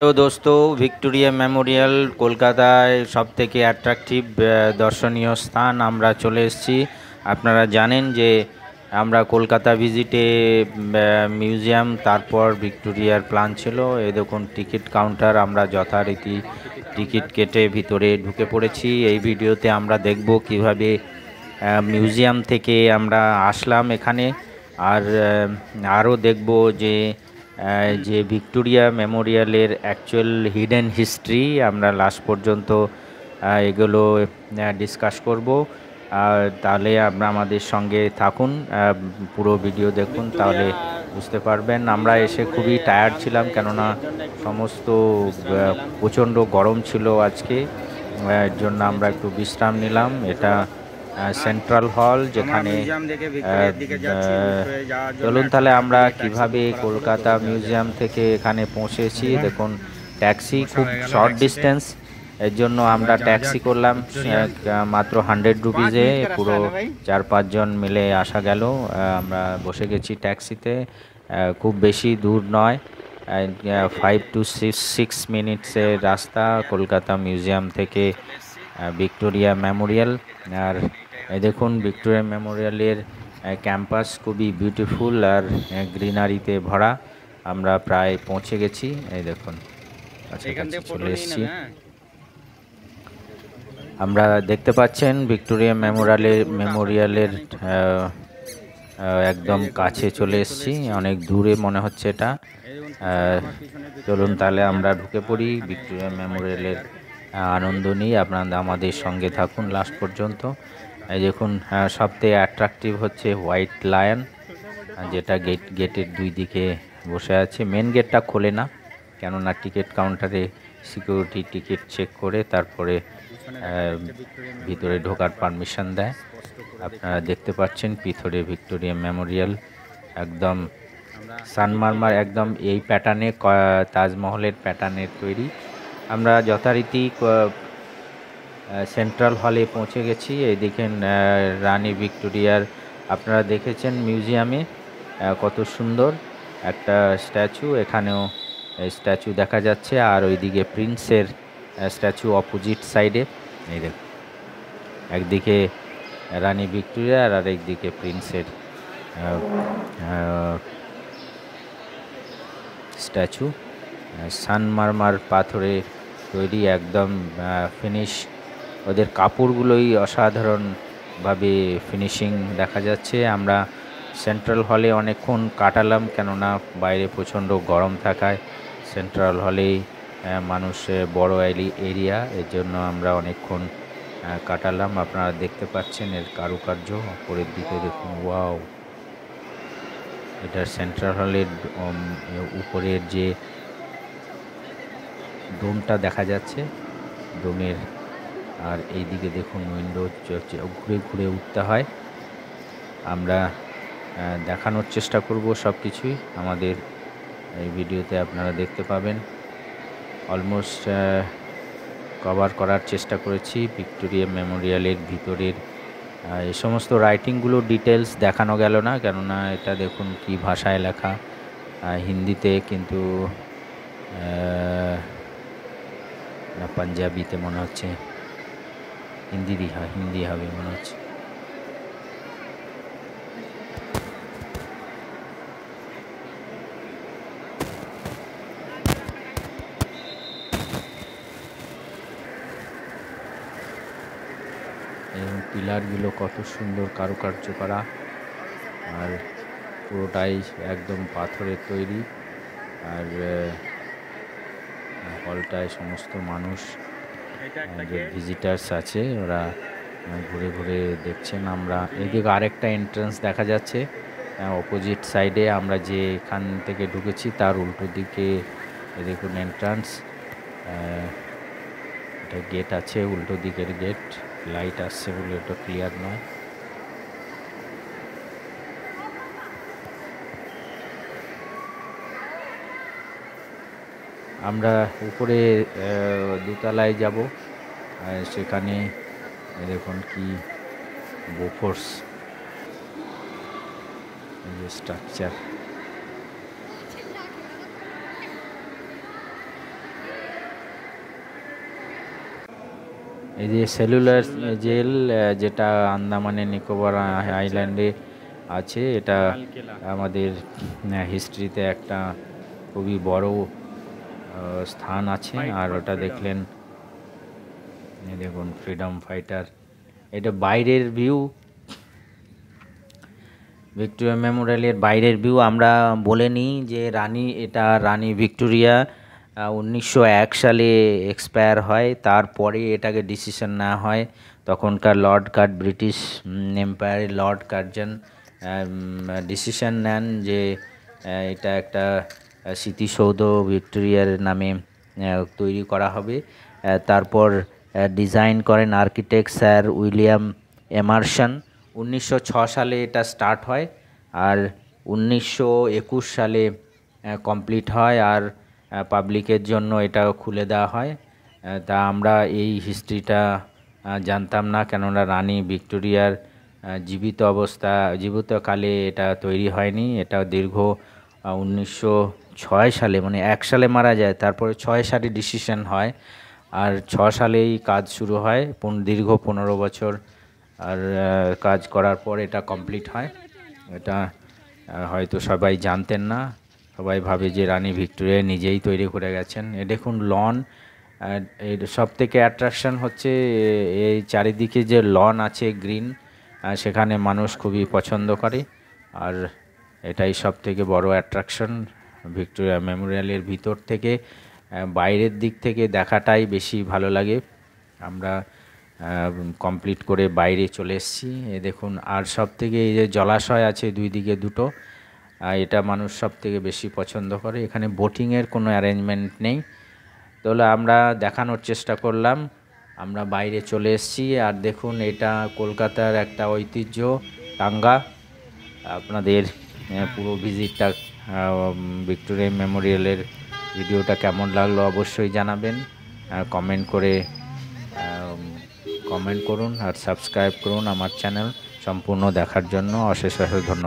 তো দোস্ত, Victoria Memorial কলকাতায় সবথেকে অ্যাট্রাকটিভ দর্শনীয় স্থান। আমরা চলে এসেছি। আপনারা জানেন যে আমরা কলকাতা ভিজিটে মিউজিয়াম, তারপর ভিক্টোরিয়ার প্ল্যান ছিল। এই দেখুন টিকিট কাউন্টার, আমরা যথারীতি টিকিট কেটে ভিতরে ঢুকে পড়েছি। এই ভিডিওতে আমরা দেখব কিভাবে মিউজিয়াম থেকে আমরা আসলাম এখানে, আর আরও দেখব যে ভিক্টোরিয়া মেমোরিয়ালের অ্যাকচুয়াল হিডেন হিস্ট্রি। আমরা লাস্ট পর্যন্ত এগুলো ডিসকাস করব। তাহলে আপনারা আমাদের সঙ্গে থাকুন, পুরো ভিডিও দেখুন, তাহলে বুঝতে পারবেন। আমরা এসে খুবই টায়ার্ড ছিলাম, কেননা সমস্ত প্রচণ্ড গরম ছিল আজকে। এর জন্য আমরা একটু বিশ্রাম নিলাম। এটা সেন্ট্রাল হল, যেখানে চলুন তাহলে আমরা কিভাবে কলকাতা মিউজিয়াম থেকে এখানে পৌঁছেছি। দেখুন, ট্যাক্সি খুব শর্ট ডিস্টেন্স, এর জন্য আমরা ট্যাক্সি করলাম মাত্র 100 রুপিজে। পুরো 4-5 জন মিলে আসা গেল। আমরা বসে গেছি ট্যাক্সিতে। খুব বেশি দূর নয়, 5 to 6 মিনিটসের রাস্তা কলকাতা মিউজিয়াম থেকে ভিক্টোরিয়া মেমোরিয়াল। আর এই দেখুন ভিক্টোরিয়া মেমোরিয়ালের ক্যাম্পাস খুবই বিউটিফুল আর গ্রিনারিতে ভরা। আমরা প্রায় পৌঁছে গেছি। এই দেখুন কাছাকাছি চলে এসেছি। আমরা দেখতে পাচ্ছেন ভিক্টোরিয়া মেমোরিয়ালের একদম কাছে চলে এসেছি। অনেক দূরে মনে হচ্ছে এটা। চলুন তাহলে আমরা ঢুকে পড়ি, ভিক্টোরিয়া মেমোরিয়ালের আনন্দ নিই। আপনারা আমাদের সঙ্গে থাকুন লাস্ট পর্যন্ত। এই দেখুন, সবথেকে অ্যাট্রাকটিভ হচ্ছে হোয়াইট লায়ন, যেটা গেটের দুই দিকে বসে আছে। মেন গেটটা খোলে না, কেননা টিকিট কাউন্টারে সিকিউরিটি টিকিট চেক করে তারপরে ভিতরে ঢোকার পারমিশন দেয়। আপনারা দেখতে পাচ্ছেন ভিতরে ভিক্টোরিয়া মেমোরিয়াল একদম সানমারমার, একদম এই প্যাটার্নে, তাজমহলের প্যাটার্নের তৈরি। আমরা যথারীতি সেন্ট্রাল হলে পৌঁছে গেছি। এই দেখেন রানী ভিক্টোরিয়ার, আপনারা দেখেছেন মিউজিয়ামে কত সুন্দর একটা স্ট্যাচু, এখানেও স্ট্যাচু দেখা যাচ্ছে। আর ওইদিকে প্রিন্সের স্ট্যাচু অপোজিট সাইডে। এই দেখুন, একদিকে রানী ভিক্টোরিয়া আর একদিকে প্রিন্সের স্ট্যাচু। সানমারমার পাথরে তৈরি, একদম ফিনিশ। ওদের কাপড়গুলোই অসাধারণভাবে ফিনিশিং দেখা যাচ্ছে। আমরা সেন্ট্রাল হলে অনেকক্ষণ কাটালাম, কেননা বাইরে প্রচণ্ড গরম থাকায় সেন্ট্রাল হলেই মানুষ বড় এরিয়া, এর জন্য আমরা অনেকক্ষণ কাটালাম। আপনারা দেখতে পাচ্ছেন এর কারুকার্য। উপরের দিকে দেখুন, ওয়াও! এটা সেন্ট্রাল হলের উপরের যে ডোমটা দেখা যাচ্ছে, ডোমের। আর এই দিকে দেখুন উইন্ডো, ঘুরে ঘুরে উঠতে হয়। আমরা দেখানোর চেষ্টা করব সব কিছুই আমাদের এই ভিডিওতে, আপনারা দেখতে পাবেন। অলমোস্ট কভার করার চেষ্টা করেছি ভিক্টোরিয়া মেমোরিয়ালের ভিতরের এই সমস্ত রাইটিংগুলো। ডিটেলস দেখানো গেল না, কেননা এটা দেখুন কি ভাষায় লেখা, হিন্দিতে, কিন্তু না, পাঞ্জাবিতে মনে হচ্ছে, হিন্দি হবে মনে হচ্ছে। এবং পিলারগুলো কত সুন্দর কারুকার্য করা, আর পুরোটাই একদম পাথরের তৈরি। আর হলটায় সমস্ত মানুষ, যে ভিজিটার্স আছে, ওরা ঘুরে ঘুরে দেখছেন। আমরা এদিকে আরেকটা এন্ট্রান্স দেখা যাচ্ছে অপোজিট সাইডে। আমরা যে এখান থেকে ঢুকেছি তার উল্টো দিকে দেখুন এন্ট্রান্স। এটা গেট আছে, উল্টো দিকের গেট। লাইট আসছে বলে এটা ক্লিয়ার নয়। আমরা উপরে দোতলায় যাব, সেখানে দেখুন কি বোফোর্স স্ট্রাকচার। এই যে সেলুলার জেল, যেটা আন্দামানে নিকোবর আইল্যান্ডে আছে, এটা আমাদের হিস্ট্রিতে একটা খুবই বড় স্থান আছে। আর ওটা দেখলেন, এই দেখুন ফ্রিডম ফাইটার। এটা বাইরের ভিউ, ভিক্টোরিয়া মেমোরিয়ালের বাইরের ভিউ। আমরা বলে নিই যে এটা রানী ভিক্টোরিয়া 1901 সালে এক্সপায়ার হয়। তারপরে এটাকে ডিসিশন নেওয়া হয় তখনকার লর্ড কার্ট, ব্রিটিশ এম্পায়ারের লর্ড কার্জন ডিসিশন নেন যে এটা একটা স্মৃতিসৌধ ভিক্টোরিয়ার নামে তৈরি করা হবে। তারপর ডিজাইন করেন আর্কিটেক্ট স্যার উইলিয়াম এমারসন। 1906 সালে এটা স্টার্ট হয়, আর 1921 সালে কমপ্লিট হয়, আর পাবলিকের জন্য এটা খুলে দেওয়া হয়। তা আমরা এই হিস্ট্রিটা জানতাম না, কেননা রানী ভিক্টোরিয়ার জীবিতকালে এটা তৈরি হয়নি। এটা দীর্ঘ 1906 সালে, মানে 1 সালে মারা যায়, তারপরে 6 সালে ডিসিশন হয়, আর 6 সালেই কাজ শুরু হয়। দীর্ঘ 15 বছর আর কাজ করার পর এটা কমপ্লিট হয়। এটা হয়তো সবাই জানতেন না, সবাই ভাবে যে রানী ভিক্টোরিয়া নিজেই তৈরি করে গেছেন। এ দেখুন লন, এর সব থেকে অ্যাট্রাকশন হচ্ছে এই চারিদিকে যে লন আছে গ্রিন, সেখানে মানুষ খুবই পছন্দ করে। আর এটাই সব থেকে বড় অ্যাট্রাকশন ভিক্টোরিয়া মেমোরিয়ালের ভিতর থেকে। বাইরের দিক থেকে দেখাটাই বেশি ভালো লাগে। আমরা কমপ্লিট করে বাইরে চলে এসেছি। এ দেখুন, আর সব থেকে এই যে জলাশয় আছে দুই দিকে দুটো, এটা মানুষ সব থেকে বেশি পছন্দ করে। এখানে বোটিংয়ের কোনো অ্যারেঞ্জমেন্ট নেই, তাহলে আমরা দেখানোর চেষ্টা করলাম। আমরা বাইরে চলে এসেছি, আর দেখুন এটা কলকাতার একটা ঐতিহ্য টাঙ্গা। আপনাদের পুরো ভিজিটটা, ভিক্টোরিয়া মেমোরিয়ালের ভিডিওটা কেমন লাগলো অবশ্যই জানাবেন। কমেন্ট করুন আর সাবস্ক্রাইব করুন আমার চ্যানেল। সম্পূর্ণ দেখার জন্য অশেষ অশেষ ধন্যবাদ।